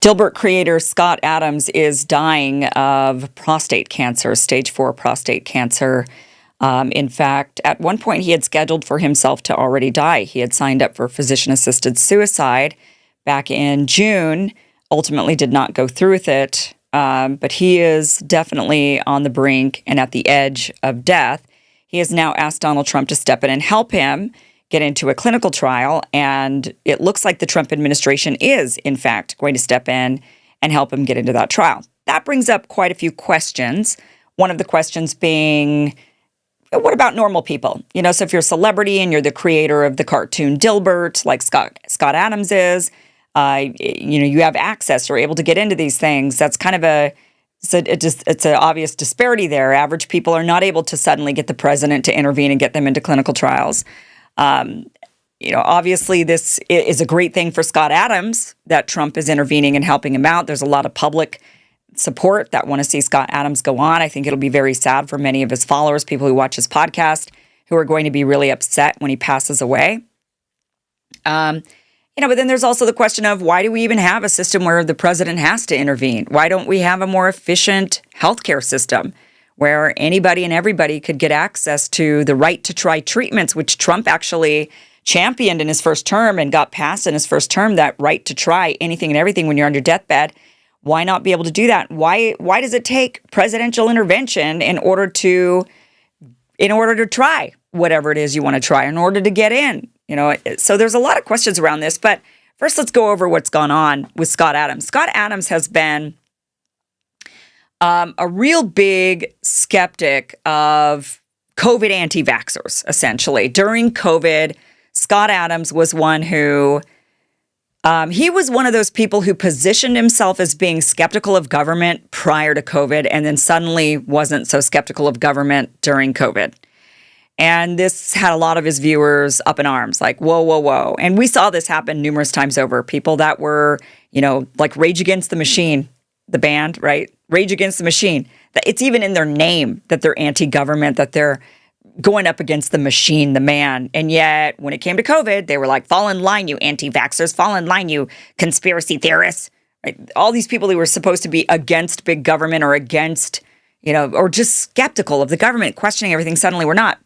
Dilbert creator Scott Adams is dying of prostate cancer, stage 4 prostate cancer. In fact, at one point he had scheduled for himself to already die. He had signed up for physician-assisted suicide back in June, ultimately did not go through with it, but he is definitely on the brink and at the edge of death. He has now asked Donald Trump to step in and help him get into a clinical trial, and it looks like the Trump administration is, in fact, going to step in and help him get into that trial. That brings up quite a few questions. One of the questions being, what about normal people? So if you're a celebrity and you're the creator of the cartoon Dilbert, like Scott Adams is, you have access, you're able to get into these things. That's kind of it's an obvious disparity there. Average people are not able to suddenly get the president to intervene and get them into clinical trials. Obviously this is a great thing for Scott Adams that Trump is intervening and helping him out. There's a lot of public support that want to see Scott Adams go on. I think it'll be very sad for many of his followers, people who watch his podcast, who are going to be really upset when he passes away. But then there's also the question of, why do we even have a system where the president has to intervene? Why don't we have a more efficient healthcare system where anybody and everybody could get access to the right to try treatments, which Trump actually championed in his first term and got passed in his first term, that right to try anything and everything when you're on your deathbed? Why not be able to do that? Why does it take presidential intervention in order to try whatever it is you want to try, in order to get in? So there's a lot of questions around this, but first let's go over what's gone on with Scott Adams. Scott Adams has been a real big skeptic of COVID anti-vaxxers, essentially. During COVID, Scott Adams was one who, he was one of those people who positioned himself as being skeptical of government prior to COVID, and then suddenly wasn't so skeptical of government during COVID. And this had a lot of his viewers up in arms, like, whoa, whoa, whoa. And we saw this happen numerous times over. People that were, like Rage Against the Machine, the band, right? Rage Against the Machine. It's even in their name that they're anti-government, that they're going up against the machine, the man. And yet, when it came to COVID, they were like, fall in line, you anti-vaxxers, fall in line, you conspiracy theorists. Right? All these people who were supposed to be against big government or against, or just skeptical of the government, questioning everything, suddenly were not.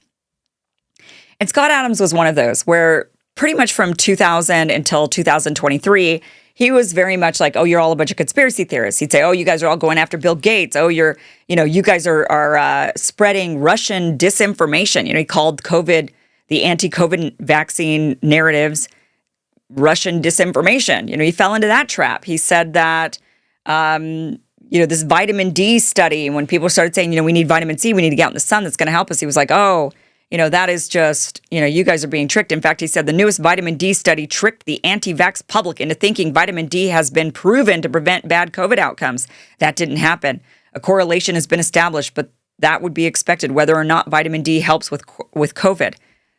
And Scott Adams was one of those where pretty much from 2000 until 2023, he was very much like, oh, you're all a bunch of conspiracy theorists. He'd say, oh, you guys are all going after Bill Gates. Oh, you guys are spreading Russian disinformation. He called COVID, the anti-COVID vaccine narratives, Russian disinformation. He fell into that trap. He said that, this vitamin D study, when people started saying, we need vitamin C, we need to get out in the sun, that's going to help us. He was like, oh, that is just, you guys are being tricked. In fact, he said the newest vitamin D study tricked the anti-vax public into thinking vitamin D has been proven to prevent bad COVID outcomes. That didn't happen. A correlation has been established, but that would be expected whether or not vitamin D helps with COVID.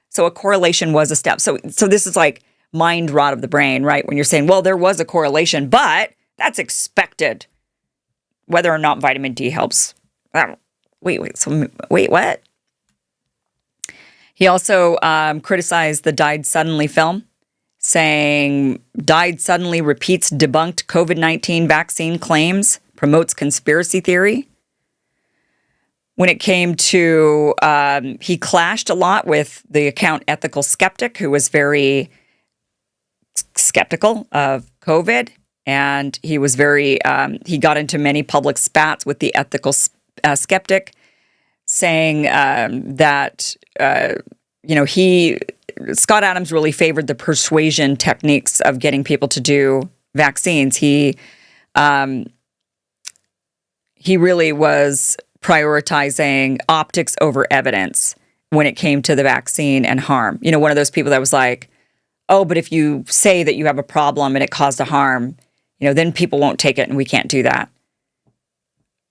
So a correlation was a step. So this is like mind rot of the brain, right? When you're saying, well, there was a correlation, but that's expected whether or not vitamin D helps. Wait, what? He also criticized the Died Suddenly film, saying Died Suddenly repeats debunked COVID-19 vaccine claims, promotes conspiracy theory. When it came to, he clashed a lot with the account Ethical Skeptic, who was very skeptical of COVID. And he was he got into many public spats with the Ethical Skeptic, saying that, Scott Adams really favored the persuasion techniques of getting people to do vaccines. He really was prioritizing optics over evidence when it came to the vaccine and harm. One of those people that was like, oh, but if you say that you have a problem and it caused a harm, then people won't take it and we can't do that.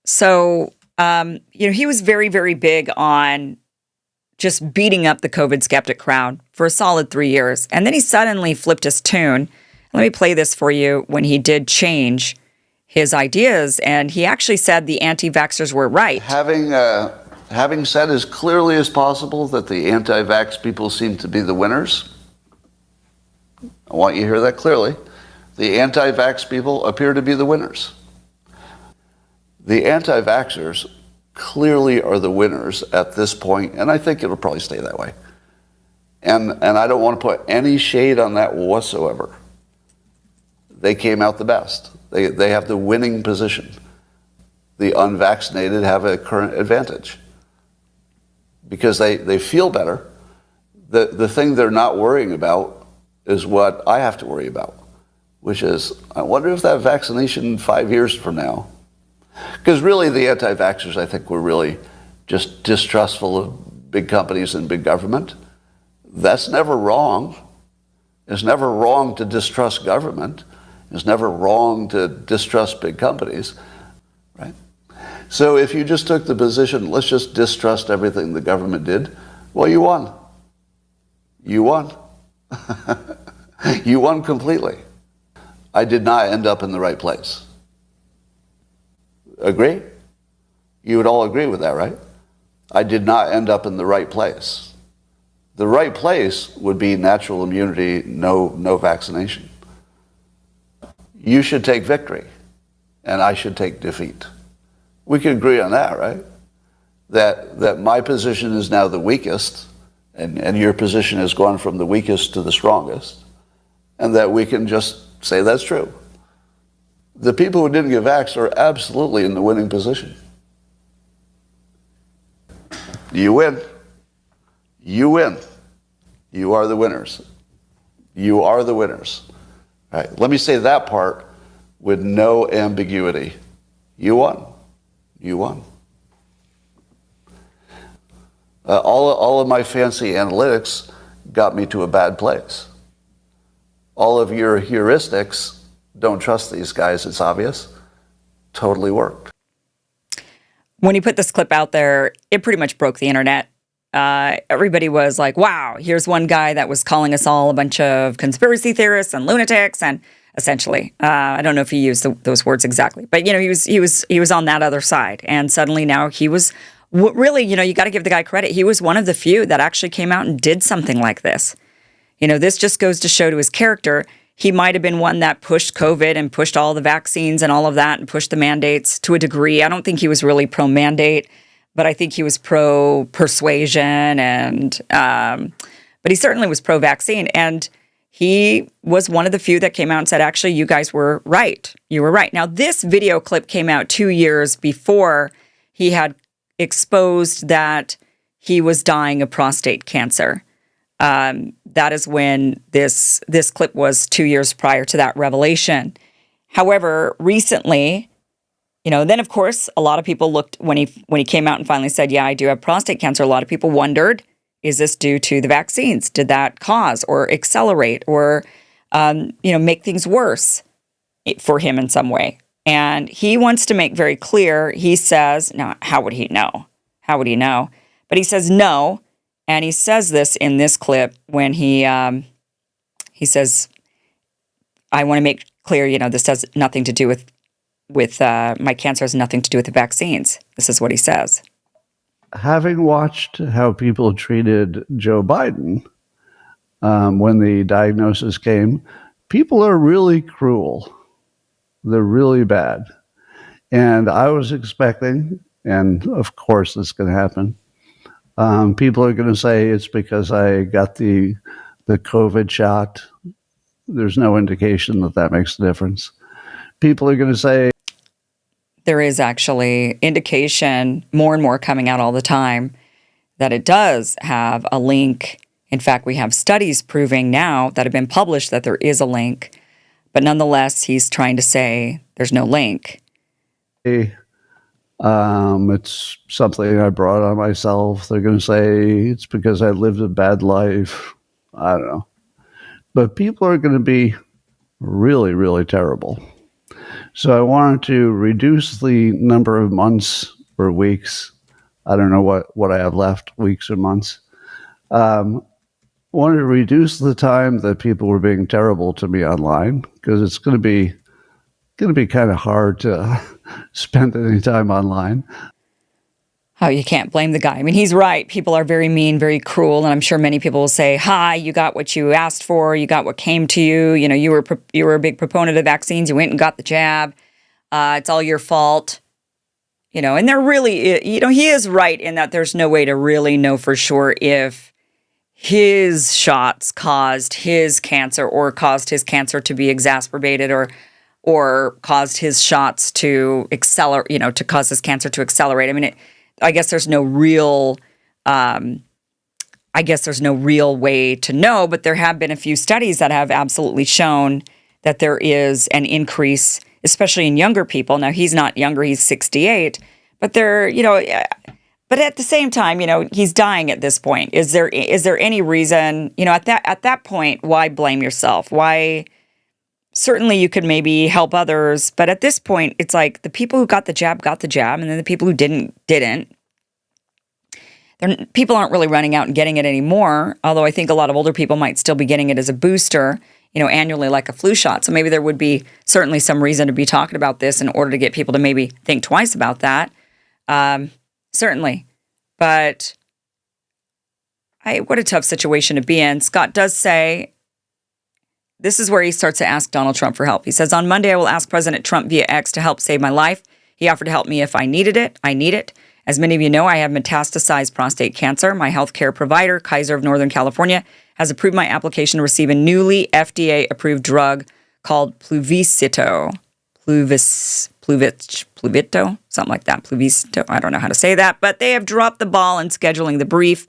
So, he was very, very big on just beating up the COVID skeptic crowd for a solid 3 years. And then he suddenly flipped his tune. Let me play this for you when he did change his ideas. And he actually said the anti-vaxxers were right. Having said as clearly as possible that the anti-vax people seem to be the winners, I want you to hear that clearly. The anti-vax people appear to be the winners. The anti-vaxxers clearly are the winners at this point, and I think it'll probably stay that way. And I don't want to put any shade on that whatsoever. They came out the best. They have the winning position. The unvaccinated have a current advantage because they feel better. The thing they're not worrying about is what I have to worry about, which is, I wonder if that vaccination 5 years from now, because really the anti-vaxxers, I think, were really just distrustful of big companies and big government. That's never wrong. It's never wrong to distrust government. It's never wrong to distrust big companies, right? So if you just took the position, let's just distrust everything the government did, well, you won. You won. You won completely. I did not end up in the right place. Agree? You would all agree with that, right? I did not end up in the right place. The right place would be natural immunity, no vaccination. You should take victory, and I should take defeat. We can agree on that, right? That my position is now the weakest, and your position has gone from the weakest to the strongest, and that we can just say that's true. The people who didn't get vaxxed are absolutely in the winning position. You win. You win. You are the winners. You are the winners. All right, let me say that part with no ambiguity. You won. You won. All of my fancy analytics got me to a bad place. All of your heuristics, don't trust these guys, it's obvious, totally worked. When he put this clip out there, it pretty much broke the internet. Everybody was like, wow, here's one guy that was calling us all a bunch of conspiracy theorists and lunatics, and essentially, I don't know if he used those words exactly, but he was on that other side, and suddenly now he was really, you got to give the guy credit. He was one of the few that actually came out and did something like this. This just goes to show to his character. He might have been one that pushed COVID and pushed all the vaccines and all of that and pushed the mandates to a degree. I don't think he was really pro-mandate, but I think he was pro-persuasion, and but he certainly was pro-vaccine. And he was one of the few that came out and said, actually, you guys were right. You were right. Now, this video clip came out 2 years before he had exposed that he was dying of prostate cancer. That is when this clip was 2 years prior to that revelation. However, recently, then of course, a lot of people looked when he came out and finally said, yeah, I do have prostate cancer. A lot of people wondered, is this due to the vaccines? Did that cause or accelerate or, make things worse for him in some way? And he wants to make very clear, he says, now, how would he know? How would he know? But he says no. And he says this in this clip when he says, I want to make clear, this has nothing to do with my cancer has nothing to do with the vaccines. This is what he says. Having watched how people treated Joe Biden when the diagnosis came, people are really cruel. They're really bad. And I was expecting, and of course it's going to happen, people are going to say it's because I got the COVID shot. There's no indication that makes a difference. People are going to say, there is actually indication, more and more coming out all the time, that it does have a link. In fact, we have studies proving now that have been published that there is a link. But nonetheless, he's trying to say there's no link. It's something I brought on myself. They're going to say it's because I lived a bad life. I don't know. But people are going to be really, really terrible. So I wanted to reduce the number of months or weeks. I don't know what I have left, weeks or months. Wanted to reduce the time that people were being terrible to me online, because it's going to be kind of hard to spend any time online. Oh, you can't blame the guy. I mean, he's right. People are very mean, very cruel, and I'm sure many people will say, "Hi, you got what you asked for. You got what came to you. You know, you were a big proponent of vaccines. You went and got the jab. It's all your fault." You know, and they're really, you know, he is right in that there's no way to really know for sure if his shots caused his cancer or caused his cancer to be exacerbated or caused his shots to accelerate, you know, to cause his cancer to accelerate. I mean, I guess there's no real way to know, but there have been a few studies that have absolutely shown that there is an increase, especially in younger people. Now, he's not younger, he's 68, but but at the same time, you know, he's dying at this point. Is there any reason, you know, at that point, why blame yourself? Why? Certainly you could maybe help others, but at this point, it's like the people who got the jab, and then the people who didn't. People aren't really running out and getting it anymore, although I think a lot of older people might still be getting it as a booster, you know, annually like a flu shot. So maybe there would be certainly some reason to be talking about this in order to get people to maybe think twice about that. Certainly. But what a tough situation to be in. Scott does say, this is where he starts to ask Donald Trump for help. He says, on Monday, I will ask President Trump via X to help save my life. He offered to help me if I needed it. I need it. As many of you know, I have metastasized prostate cancer. My healthcare provider, Kaiser of Northern California, has approved my application to receive a newly FDA-approved drug called Pluvicto, something like that. Pluvicto, I don't know how to say that, but they have dropped the ball in scheduling the brief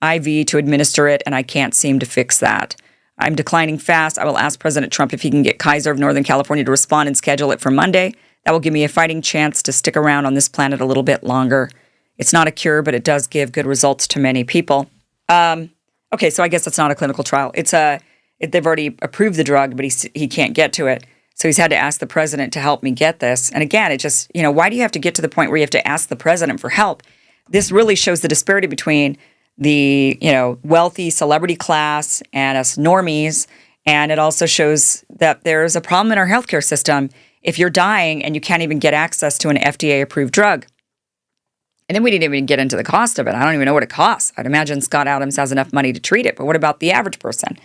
IV to administer it, and I can't seem to fix that. I'm declining fast. I will ask President Trump if he can get Kaiser of Northern California to respond and schedule it for Monday. That will give me a fighting chance to stick around on this planet a little bit longer. It's not a cure, but it does give good results to many people. Okay, so I guess it's not a clinical trial. They've already approved the drug, but he can't get to it. So he's had to ask the president to help me get this. And again, it just, you know, why do you have to get to the point where you have to ask the president for help? This really shows the disparity between the, you know, wealthy celebrity class and us normies. And it also shows that there's a problem in our healthcare system if you're dying and you can't even get access to an FDA-approved drug. And then we didn't even get into the cost of it. I don't even know what it costs. I'd imagine Scott Adams has enough money to treat it. But what about the average person?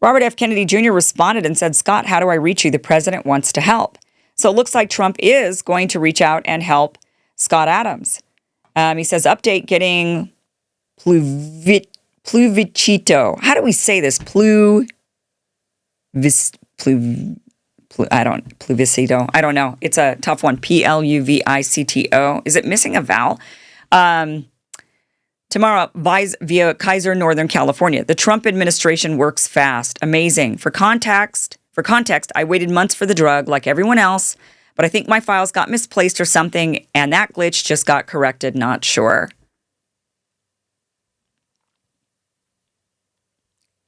Robert F. Kennedy Jr. responded and said, Scott, how do I reach you? The president wants to help. So it looks like Trump is going to reach out and help Scott Adams. He says, update getting Pluvicto. How do we say this? Pluvicito. I don't know. It's a tough one. Pluvicto. Is it missing a vowel? Tomorrow, via Kaiser, Northern California. The Trump administration works fast. Amazing. For context, I waited months for the drug like everyone else, but I think my files got misplaced or something, and that glitch just got corrected. Not sure.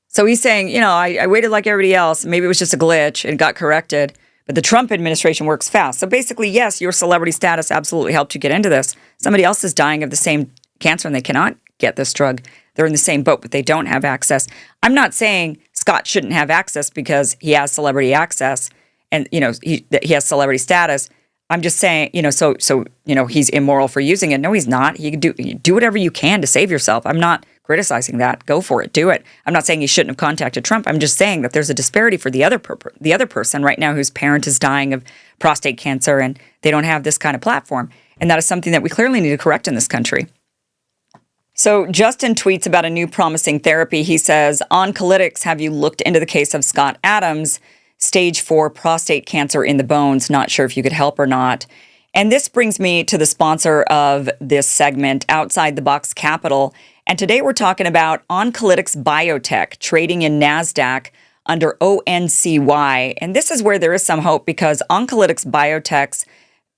So he's saying, you know, I waited like everybody else. Maybe it was just a glitch. It got corrected. But the Trump administration works fast. So basically, yes, your celebrity status absolutely helped you get into this. Somebody else is dying of the same cancer and they cannot get this drug. They're in the same boat, but they don't have access. I'm not saying Scott shouldn't have access because he has celebrity access and, you know, he has celebrity status. I'm just saying, you know, so you know, he's immoral for using it. No, he's not. You can do whatever you can to save yourself. I'm not criticizing that. Go for it. Do it. I'm not saying he shouldn't have contacted Trump. I'm just saying that there's a disparity for the other person right now whose parent is dying of prostate cancer and they don't have this kind of platform. And that is something that we clearly need to correct in this country. So Justin tweets about a new promising therapy. He says, Oncolytics, have you looked into the case of Scott Adams, stage 4 prostate cancer in the bones? Not sure if you could help or not. And this brings me to the sponsor of this segment, Outside the Box Capital. And today we're talking about Oncolytics Biotech, trading in NASDAQ under ONCY. And this is where there is some hope because Oncolytics Biotech's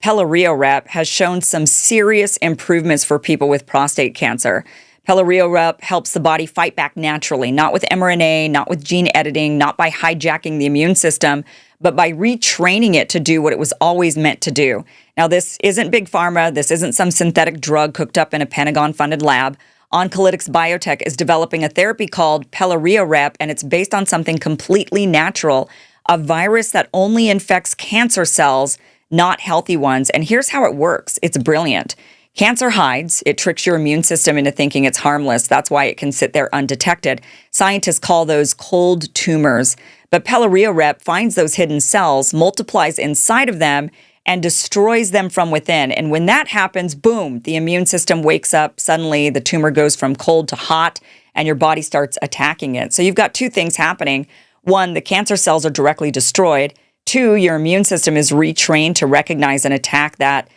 Pelareorep has shown some serious improvements for people with prostate cancer. Pelareorep helps the body fight back naturally, not with mRNA, not with gene editing, not by hijacking the immune system, but by retraining it to do what it was always meant to do. Now, this isn't big pharma. This isn't some synthetic drug cooked up in a Pentagon-funded lab. Oncolytics Biotech is developing a therapy called Pelareorep, and it's based on something completely natural, a virus that only infects cancer cells, not healthy ones. And here's how it works. It's brilliant. Cancer hides. It tricks your immune system into thinking it's harmless. That's why it can sit there undetected. Scientists call those cold tumors. But pelareorep finds those hidden cells, multiplies inside of them, and destroys them from within. And when that happens, boom, the immune system wakes up. Suddenly, the tumor goes from cold to hot, and your body starts attacking it. So you've got two things happening. One, the cancer cells are directly destroyed. Two, your immune system is retrained to recognize and attack that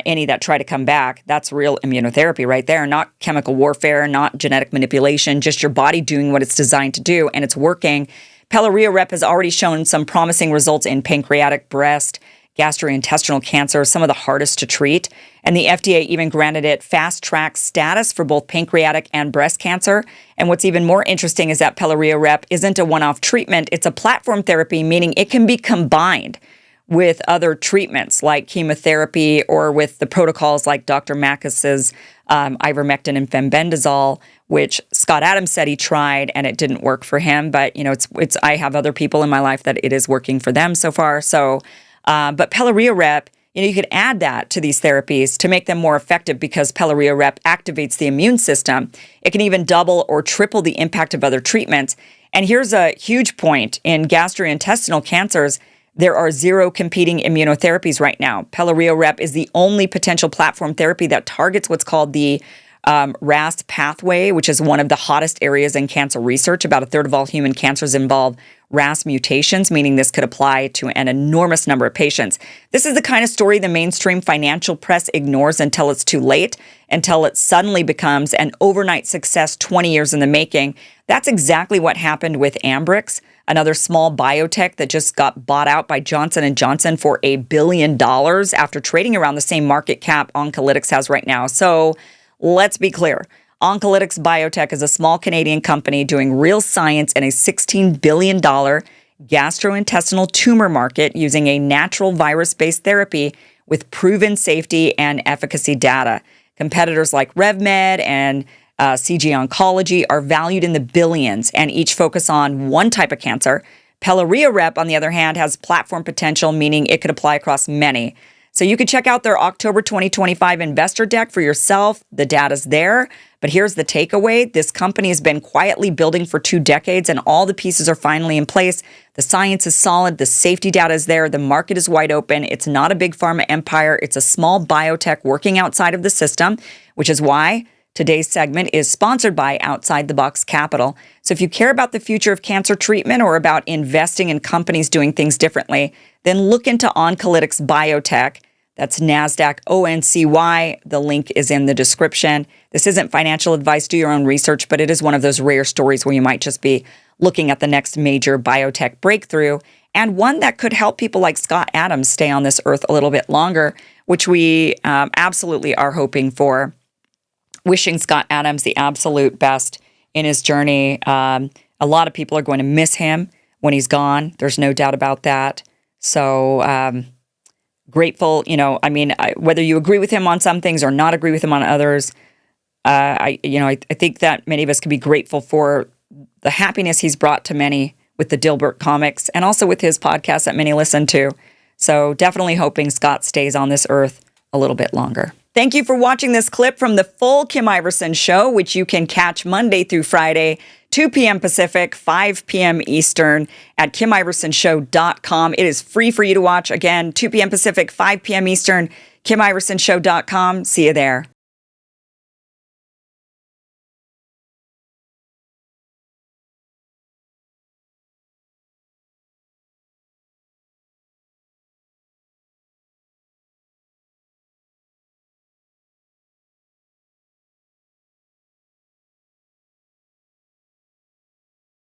any that try to come back. That's real immunotherapy right there, not chemical warfare, not genetic manipulation, just your body doing what it's designed to do, and it's working. Pelareorep has already shown some promising results in pancreatic, breast, gastrointestinal cancer, some of the hardest to treat. And the FDA even granted it fast track status for both pancreatic and breast cancer. And what's even more interesting is that pelareorep isn't a one-off treatment. It's a platform therapy, meaning it can be combined with other treatments like chemotherapy or with the protocols like Dr. Makis's ivermectin and fenbendazole, which Scott Adams said he tried and it didn't work for him. But, it's I have other people in my life that it is working for them so far. So, but pelareorep, you could add that to these therapies to make them more effective because pelareorep activates the immune system. It can even double or triple the impact of other treatments. And here's a huge point. In gastrointestinal cancers, there are 0 competing immunotherapies right now. Pelareorep is the only potential platform therapy that targets what's called the RAS pathway, which is one of the hottest areas in cancer research. About a third of all human cancers involve RAS mutations, meaning this could apply to an enormous number of patients. This is the kind of story the mainstream financial press ignores until it's too late, until it suddenly becomes an overnight success 20 years in the making. That's exactly what happened with Ambrx, another small biotech that just got bought out by Johnson & Johnson for $1 billion after trading around the same market cap Oncolytics has right now. So let's be clear. Oncolytics Biotech is a small Canadian company doing real science in a $16 billion gastrointestinal tumor market using a natural virus-based therapy with proven safety and efficacy data. Competitors like RevMed and CG Oncology are valued in the billions and each focus on one type of cancer. Pelareorep, on the other hand, has platform potential, meaning it could apply across many. So you could check out their October 2025 investor deck for yourself. The data's there. But here's the takeaway. This company has been quietly building for 2 decades, and all the pieces are finally in place. The science is solid. The safety data is there. The market is wide open. It's not a big pharma empire. It's a small biotech working outside of the system, which is why today's segment is sponsored by Outside the Box Capital. So if you care about the future of cancer treatment or about investing in companies doing things differently, then look into Oncolytics Biotech. That's NASDAQ ONCY. The link is in the description. This isn't financial advice. Do your own research, but it is one of those rare stories where you might just be looking at the next major biotech breakthrough and one that could help people like Scott Adams stay on this earth a little bit longer, which we absolutely are hoping for. Wishing Scott Adams the absolute best in his journey. A lot of people are going to miss him when he's gone. There's no doubt about that. So grateful, whether you agree with him on some things or not agree with him on others, I think that many of us can be grateful for the happiness he's brought to many with the Dilbert comics and also with his podcast that many listen to. So definitely hoping Scott stays on this earth a little bit longer. Thank you for watching this clip from the full Kim Iverson Show, which you can catch Monday through Friday, 2 p.m. Pacific, 5 p.m. Eastern at KimIversonShow.com. It is free for you to watch. Again, 2 p.m. Pacific, 5 p.m. Eastern, KimIversonShow.com. See you there.